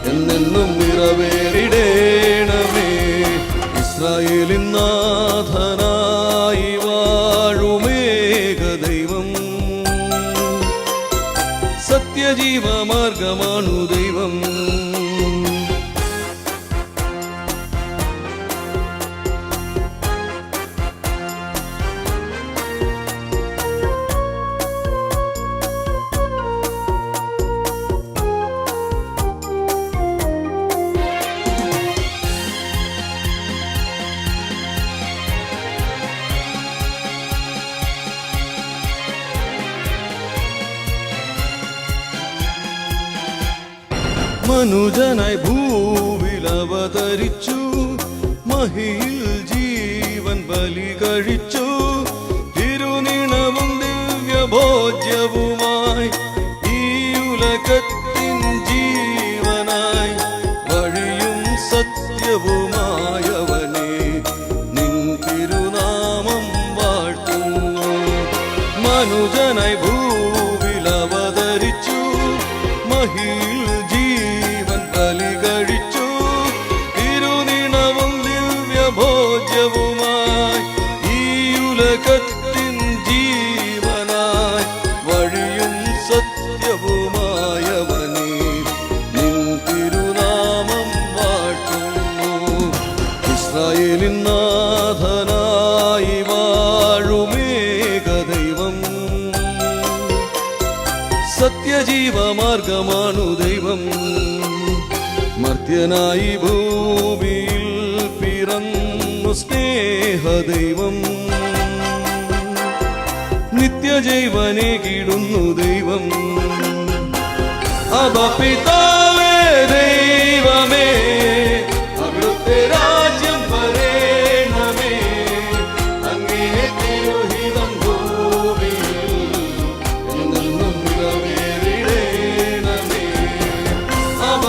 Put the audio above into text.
എന്നെന്നും നിറവേറിടേണമേ. ഇസ്രായേലിൻ നാഥനായി വാഴുമേക ദൈവം, സത്യജീവമാർഗമാണു ദൈവം. മനുജനായി ഭൂവിൽ അവതരിച്ചു, മഹിയിൽ ജീവൻ ബലി കഴിച്ചു. തിരുനിണവും ദിവ്യഭോജ്യവുമായി ഈ ഉലകത്തിൻ ജീവനായി വഴിയും സത്യവുമായവനെ നിൻ തിരുനാമം വാഴ്ത്തുന്നു. മനുജനായി ഭൂവിൽ അവതരിച്ചു, മഹിയിൽ ബലി കഴിച്ചു. തിരുനിണവും ദിവ്യഭോജ്യവുമായി ഈ ഉലകത്തിൻ ജീവനായി വഴിയും സത്യവുമായവനെ നിൻ തിരുനാമം വാഴ്ത്തുന്നു. ഇസ്രായേലിൻ നാഥനായി വാഴുമേക ദൈവം, സത്യജീവമാർഗമാണു ദൈവം. മർത്യനായി ഭൂമിയിൽ പിറന്നു സ്നേഹദൈവം, നിത്യജൈവനെ കിടുന്നു ദൈവം. അബ പിതാവേ ദൈവമേ, അവിടുത്തെ രാജ്യം വരേണമേ. അങ്ങേ തിരുഹിതം ഭൂമിയിൽ എന്നെന്നും നിറവേറിടേണമേ. അബ